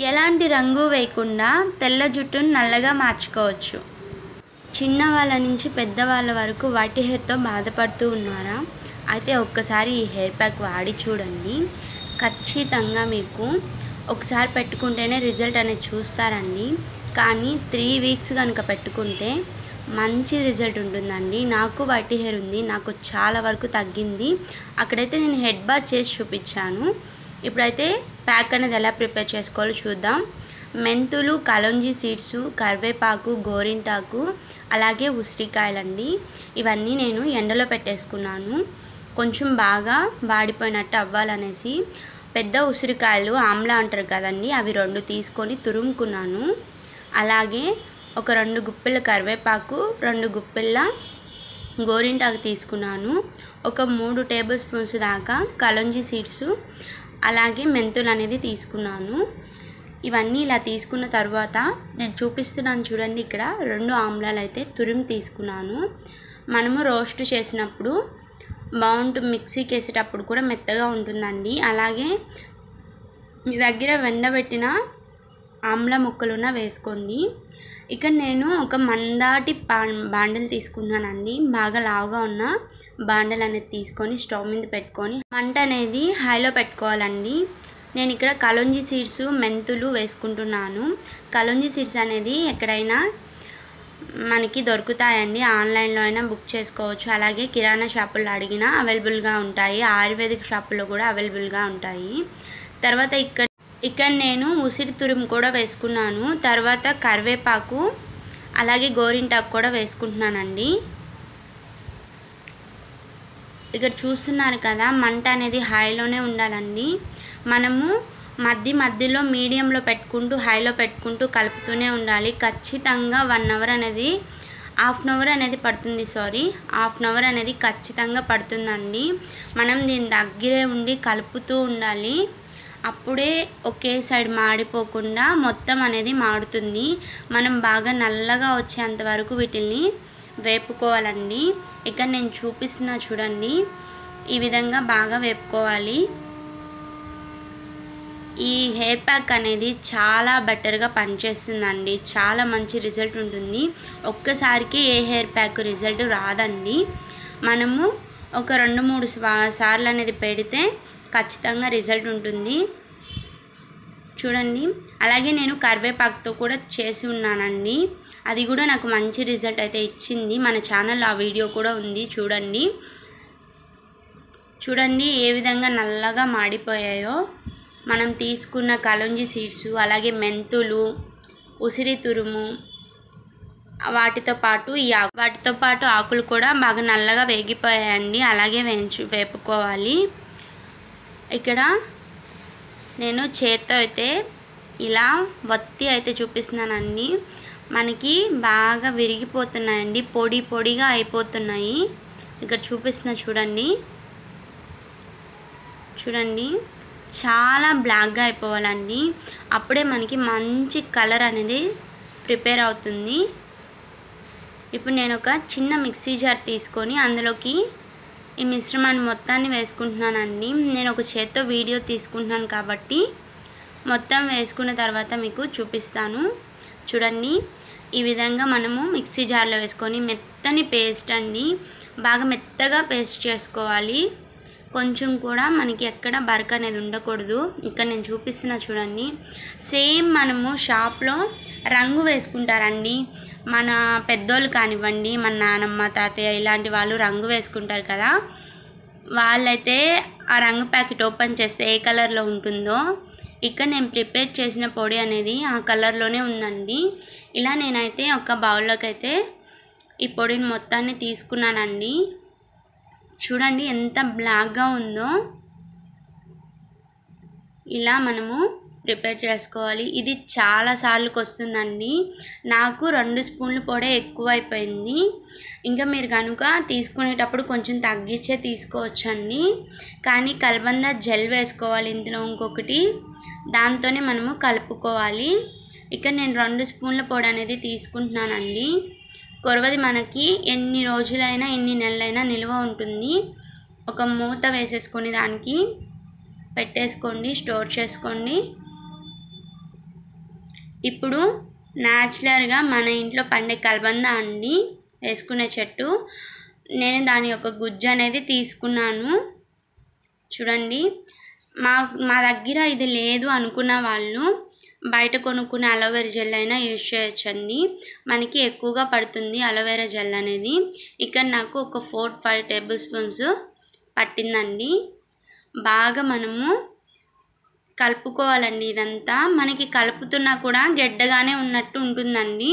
ఎలాంటి రంగు వేయకుండా తెల్ల జుట్టును నల్లగా మార్చుకోవచ్చు. చిన్నవాళ్ళ నుంచి పెద్దవాళ్ళ వరకు వైట్ హెయిర్తో బాధపడుతూ ఉన్నారా? అయితే ఒక్కసారి ఈ హెయిర్ ప్యాక్ వాడి చూడండి. ఖచ్చితంగా మీకు ఒకసారి పెట్టుకుంటేనే రిజల్ట్ అనేది చూస్తారండి. కానీ 3 వీక్స్ కనుక పెట్టుకుంటే మంచి రిజల్ట్ ఉంటుందండి. నాకు వైట్ హెయిర్ ఉంది, నాకు చాలా వరకు తగ్గింది. అక్కడైతే నేను హెడ్ బాత్ చేసి చూపించాను. ఇప్పుడైతే ప్యాక్ అనేది ఎలా ప్రిపేర్ చేసుకోవాలో చూద్దాం. మెంతులు, కలోంజీ సీడ్స్, కరివేపాకు, గోరింటాకు, అలాగే ఉసిరికాయలండి. ఇవన్నీ నేను ఎండలో పెట్టేసుకున్నాను. కొంచెం బాగా వాడిపోయినట్టు అవ్వాలనేసి పెద్ద ఉసిరికాయలు ఆమ్లా అంటారు కదండి, అవి 2 తీసుకొని తురుముకున్నాను. అలాగే ఒక 2 గుప్పెల కరివేపాకు, 2 గుప్పెల గోరింటాకు తీసుకున్నాను. ఒక 3 టేబుల్ స్పూన్స్ దాకా కలోంజీ సీడ్స్, అలాగే మెంతులు అనేది తీసుకున్నాను. ఇవన్నీ ఇలా తీసుకున్న తర్వాత నేను చూపిస్తున్నాను చూడండి. ఇక్కడ 2 ఆమ్లాలు అయితే తురిమి తీసుకున్నాను. మనము రోస్ట్ చేసినప్పుడు బాగుంటుంది, మిక్సీకి వేసేటప్పుడు కూడా మెత్తగా ఉంటుందండి. అలాగే మీ దగ్గర వెండబెట్టిన ఆమ్లా ముక్కలున్న వేసుకోండి. ఇక్కడ నేను ఒక మందాటి బాండెల్ తీసుకున్నానండి. బాగా లావుగా ఉన్న బాండెల్ అనేది తీసుకొని స్టవ్ మీద పెట్టుకొని మంట అనేది హైలో పెట్టుకోవాలండి. నేను ఇక్కడ కలోంజీ సీడ్స్, మెంతులు వేసుకుంటున్నాను. కలోంజీ సీడ్స్ అనేది ఎక్కడైనా మనకి దొరుకుతాయండి, ఆన్లైన్లో అయినా బుక్ చేసుకోవచ్చు. అలాగే కిరాణా షాపుల్లో అడిగినా అవైలబుల్గా ఉంటాయి, ఆయుర్వేదిక్ షాపుల్లో కూడా అవైలబుల్గా ఉంటాయి. తర్వాత ఇక్కడ నేను ఉసిరి తురుము కూడా వేసుకున్నాను. తర్వాత కరివేపాకు, అలాగే గోరింటాకు కూడా వేసుకుంటున్నానండి. ఇక్కడ చూస్తున్నారు కదా, మంట అనేది హైలోనే ఉండాలండి. మనము మధ్యలో మీడియంలో పెట్టుకుంటూ హైలో పెట్టుకుంటూ కలుపుతూనే ఉండాలి. ఖచ్చితంగా 1 అవర్ అనేది హాఫ్ అన్ అవర్ అనేది ఖచ్చితంగా పడుతుందండి. మనం దీని దగ్గరే ఉండి కలుపుతూ ఉండాలి. అప్పుడే ఒకే సైడ్ మాడిపోకుండా మొత్తం అనేది మాడుతుంది. మనం బాగా నల్లగా వచ్చేంత వరకు వీటిని వేపుకోవాలండి. ఇక్కడ నేను చూపిస్తున్నా చూడండి, ఈ విధంగా బాగా వేపుకోవాలి. ఈ హెయిర్ ప్యాక్ అనేది చాలా బెటర్గా పనిచేస్తుందండి. చాలా మంచి రిజల్ట్ ఉంటుంది. ఒక్కసారికి ఏ హెయిర్ ప్యాక్ రిజల్ట్ రాదండి. మనము ఒక 2-3 సార్లు అనేది పెడితే ఖచ్చితంగా రిజల్ట్ ఉంటుంది చూడండి. అలాగే నేను కరివేపాకుతో కూడా చేసి ఉన్నానండి. అది కూడా నాకు మంచి రిజల్ట్ అయితే ఇచ్చింది. మన ఛానల్లో ఆ వీడియో కూడా ఉంది, చూడండి ఏ విధంగా నల్లగా మాడిపోయాయో. మనం తీసుకున్న కలోంజీ సీడ్స్, అలాగే మెంతులు, ఉసిరి తురుము, వాటితో పాటు ఆకులు కూడా బాగా నల్లగా వేగిపోయాయండి. అలాగే వేపుకోవాలి. ఇక్కడ నేను చేత్తో అయితే ఇలా వత్తి అయితే చూపిస్తున్నానండి. మనకి బాగా విరిగిపోతున్నాయండి, పొడిగా అయిపోతున్నాయి. ఇక్కడ చూపిస్తున్నా చూడండి చాలా బ్లాక్గా అయిపోవాలండి. అప్పుడే మనకి మంచి కలర్ అనేది ప్రిపేర్ అవుతుంది. ఇప్పుడు నేను ఒక చిన్న మిక్సీ జార్ తీసుకొని అందులోకి ఈ మిశ్రమాన్ని మొత్తాన్ని వేసుకుంటున్నానండి. నేను ఒక చేత్తో వీడియో తీసుకుంటున్నాను కాబట్టి మొత్తం వేసుకున్న తర్వాత మీకు చూపిస్తాను చూడండి. ఈ విధంగా మనము మిక్సీ జార్లో వేసుకొని మెత్తని పేస్ట్ అండి, బాగా మెత్తగా పేస్ట్ చేసుకోవాలి. కొంచెం కూడా మనకి ఎక్కడ బరక అనేది ఉండకూడదు. ఇక్కడ నేను చూపిస్తున్నా చూడండి. సేమ్ మనము షాప్లో రంగు వేసుకుంటారండి, మన పెద్దోళ్ళు కానివ్వండి, మన నానమ్మ, తాతయ్య ఇలాంటి వాళ్ళు రంగు వేసుకుంటారు కదా, వాళ్ళైతే ఆ రంగు ప్యాకెట్ ఓపెన్ చేస్తే ఏ కలర్లో ఉంటుందో, ఇక్కడ నేను ప్రిపేర్ చేసిన పొడి అనేది ఆ కలర్లోనే ఉందండి. ఇలా నేనైతే ఒక బౌల్లోకి అయితే ఈ పొడిని మొత్తాన్ని తీసుకున్నానండి. చూడండి ఎంత బ్లాక్గా ఉందో. ఇలా మనము ప్రిపేర్ చేసుకోవాలి. ఇది చాలా సార్లుకి వస్తుందండి. నాకు 2 స్పూన్ల పొడే ఎక్కువ అయిపోయింది. ఇంకా మీరు కనుక తీసుకునేటప్పుడు కొంచెం తగ్గించే తీసుకోవచ్చండి. కానీ కల్బంద జెల్ వేసుకోవాలి ఇందులో ఇంకొకటి, దాంతోనే మనము కలుపుకోవాలి. ఇక్కడ నేను 2 స్పూన్ల పొడి అనేది తీసుకుంటున్నానండి. కొరవది మనకి ఎన్ని రోజులైనా ఎన్ని నెలలైనా నిల్వ ఉంటుంది. ఒక మూత వేసేసుకొని దానికి పెట్టేసుకోండి, స్టోర్ చేసుకోండి. ఇప్పుడు న్యాచురల్గా మన ఇంట్లో పండే కలబంద అండి వేసుకునే చెట్టు. నేను దాని యొక్క గుజ్జు అనేది తీసుకున్నాను. చూడండి, మా దగ్గర ఇది లేదు అనుకున్న వాళ్ళు బయట కొనుక్కునే అలోవెరా జెల్ అయినా యూజ్ చేయొచ్చండి. మనకి ఎక్కువగా పడుతుంది అలోవెరా జెల్ అనేది. ఇక్కడ నాకు ఒక 4-5 టేబుల్ స్పూన్స్ పట్టిందండి. బాగా మనము కలుపుకోవాలండి. ఇదంతా మనకి కలుపుతున్నా కూడా గడ్డగానే ఉన్నట్టు ఉంటుందండి.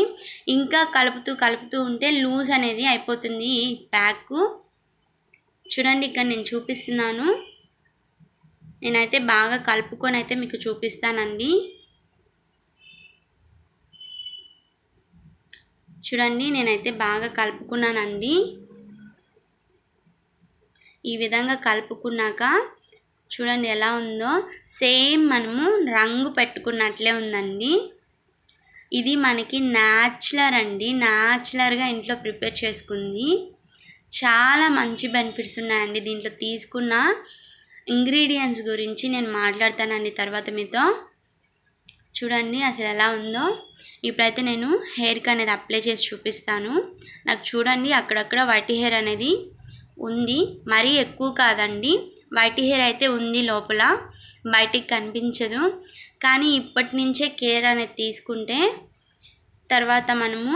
ఇంకా కలుపుతూ ఉంటే లూజ్ అనేది అయిపోతుంది ఈ ప్యాక్. చూడండి, ఇక్కడ నేను చూపిస్తున్నాను. నేనైతే బాగా కలుపుకొని అయితే మీకు చూపిస్తానండి. చూడండి, నేనైతే బాగా కలుపుకున్నానండి. ఈ విధంగా కలుపుకున్నాక చూడండి ఎలా ఉందో. సేమ్ మనము రంగు పెట్టుకున్నట్లే ఉందండి. ఇది మనకి న్యాచురల్ అండి, న్యాచురల్గా ఇంట్లో ప్రిపేర్ చేసుకుంది. చాలా మంచి బెనిఫిట్స్ ఉన్నాయండి దీంట్లో. తీసుకున్న ఇంగ్రీడియంట్స్ గురించి నేను మాట్లాడతానండి తర్వాత మీతో. చూడండి అసలు ఎలా ఉందో. ఇప్పుడైతే నేను హెయిర్కి అనేది అప్లై చేసి చూపిస్తాను. నాకు చూడండి అక్కడక్కడ వైట్ హెయిర్ అనేది ఉంది, మరీ ఎక్కువ కాదండి. వైట్ హెయిర్ అయితే ఉంది లోపల, బయటికి కనిపించదు. కానీ ఇప్పటి నుంచే కేర్ అనేది తీసుకుంటే తర్వాత మనము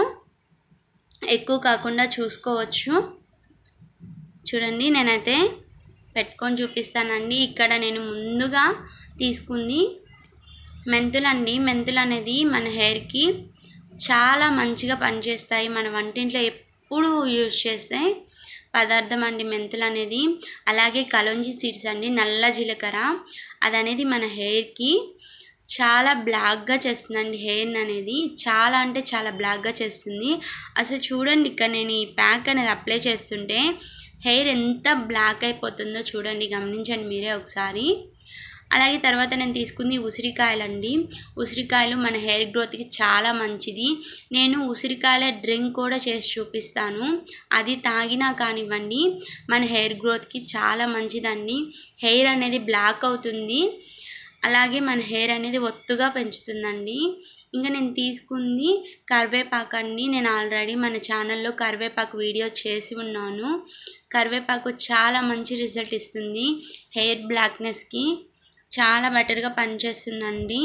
ఎక్కువ కాకుండా చూసుకోవచ్చు. చూడండి, నేనైతే పెట్టుకొని చూపిస్తానండి. ఇక్కడ నేను ముందుగా తీసుకుంది మెంతులండి. మెంతులు అనేది మన హెయిర్కి చాలా మంచిగా పనిచేస్తాయి. మన వంటింట్లో ఎప్పుడు యూజ్ చేస్తే పదార్థం అండి మెంతులు అనేది. అలాగే కలోంజీ సీడ్స్ అండి, నల్ల జీలకర్ర. అది అనేది మన హెయిర్కి చాలా బ్లాక్గా చేస్తుందండి. హెయిర్ అనేది చాలా అంటే చాలా బ్లాక్గా చేస్తుంది. అసలు చూడండి, ఇక్కడ నేను ఈ ప్యాక్ అనేది అప్లై చేస్తుంటే హెయిర్ ఎంత బ్లాక్ అయిపోతుందో చూడండి, గమనించండి మీరే ఒకసారి. అలాగే తర్వాత నేను తీసుకుంది ఉసిరికాయలండి. ఉసిరికాయలు మన హెయిర్ గ్రోత్కి చాలా మంచిది. నేను ఉసిరికాయల డ్రింక్ కూడా చేసి చూపిస్తాను. అది తాగినా కానివ్వండి మన హెయిర్ గ్రోత్కి చాలా మంచిదండి. హెయిర్ అనేది బ్లాక్ అవుతుంది, అలాగే మన హెయిర్ అనేది ఒత్తుగా పెంచుతుందండి. ఇంకా నేను తీసుకుంది కరివేపాకు అండి. నేను ఆల్రెడీ మన ఛానల్లో కరివేపాకు వీడియో చేసి ఉన్నాను. కరివేపాకు చాలా మంచి రిజల్ట్ ఇస్తుంది హెయిర్ బ్లాక్నెస్కి, చాలా బెటర్గా పనిచేస్తుందండి.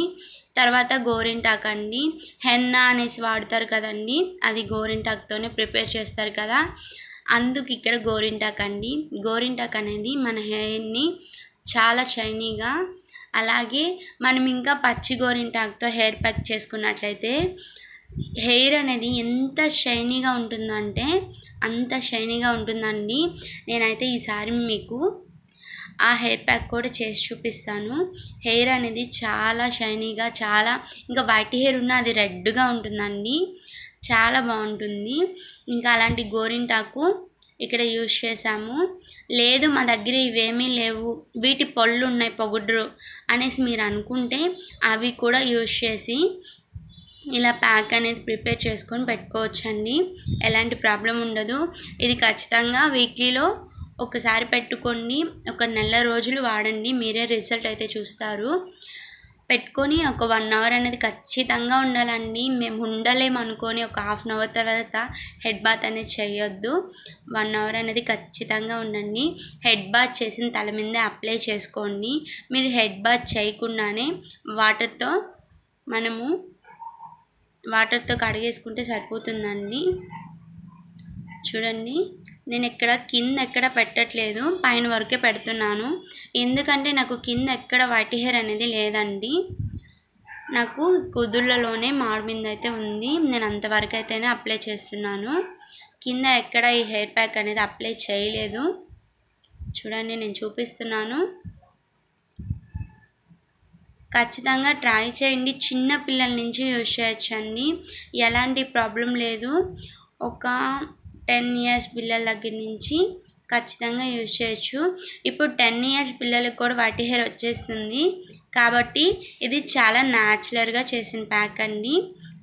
తర్వాత గోరింటాకు అండి. హెన్నా అనేసి వాడతారు కదండి, అది గోరింటాకుతోనే ప్రిపేర్ చేస్తారు కదా, అందుకు ఇక్కడ గోరింటాకు అండి. గోరింటాకు అనేది మన హెయిర్ని చాలా షైనీగా, అలాగే మనం ఇంకా పచ్చి గోరింటాకుతో హెయిర్ ప్యాక్ చేసుకున్నట్లయితే హెయిర్ అనేది ఎంత షైనీగా ఉంటుందంటే అంత షైనీగా ఉంటుందండి. నేనైతే ఈసారి మీకు ఆ హెయిర్ ప్యాక్ కూడా చేసి చూపిస్తాను. హెయిర్ అనేది చాలా షైనీగా, చాలా ఇంకా వైట్ హెయిర్ ఉన్న అది రెడ్గా ఉంటుందండి, చాలా బాగుంటుంది. ఇంకా అలాంటి గోరింటాకు ఇక్కడ యూజ్ చేసాము. లేదు మా దగ్గర ఇవేమీ లేవు, వీటి పళ్ళు ఉన్నాయి పొగుడ్రు అనేసి మీరు అనుకుంటే అవి కూడా యూజ్ చేసి ఇలా ప్యాక్ అనేది ప్రిపేర్ చేసుకొని పెట్టుకోవచ్చండి. ఎలాంటి ప్రాబ్లం ఉండదు. ఇది ఖచ్చితంగా వీక్లీలో ఒకసారి పెట్టుకోండి, ఒక నెల రోజులు వాడండి, మీరే రిజల్ట్ అయితే చూస్తారు. పెట్టుకొని ఒక 1 అవర్ అనేది ఖచ్చితంగా ఉండాలండి. మేము ఉండలేము అనుకొని ఒక హాఫ్ అన్ అవర్ తర్వాత హెడ్ బాత్ అనేది చేయొద్దు. 1 అవర్ అనేది ఖచ్చితంగా ఉండండి. హెడ్ బాత్ చేసిన తల మీదే అప్లై చేసుకోండి. మీరు హెడ్ బాత్ చేయకుండానే వాటర్తో కడిగేసుకుంటే సరిపోతుందండి. చూడండి, నేను ఇక్కడ కింద ఎక్కడ పెట్టట్లేదు, పైన వరకే పెడుతున్నాను. ఎందుకంటే నాకు కింద ఎక్కడ వైట్ హెయిర్ అనేది లేదండి. నాకు కుదుళ్ళలోనే మాడు మీద అయితే ఉంది. నేను అంతవరకు అయితేనే అప్లై చేస్తున్నాను. కింద ఎక్కడ ఈ హెయిర్ ప్యాక్ అనేది అప్లై చేయలేదు. చూడండి, నేను చూపిస్తున్నాను. ఖచ్చితంగా ట్రై చేయండి. చిన్న పిల్లల నుంచి యూజ్ చేయొచ్చండి, ఎలాంటి ప్రాబ్లం లేదు. ఒక 10 ఇయర్స్ పిల్లల దగ్గర నుంచి ఖచ్చితంగా యూజ్ చేయొచ్చు. ఇప్పుడు 10 ఇయర్స్ పిల్లలకు కూడా వైట్ హెయిర్ వచ్చేస్తుంది కాబట్టి ఇది చాలా న్యాచురల్గా చేసిన ప్యాక్ అండి,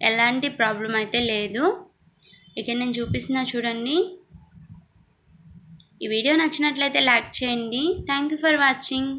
ఎలాంటి ప్రాబ్లం అయితే లేదు. ఇక నేను చూపిస్తున్నా చూడండి. ఈ వీడియో నచ్చినట్లయితే లైక్ చేయండి. Thank you for watching.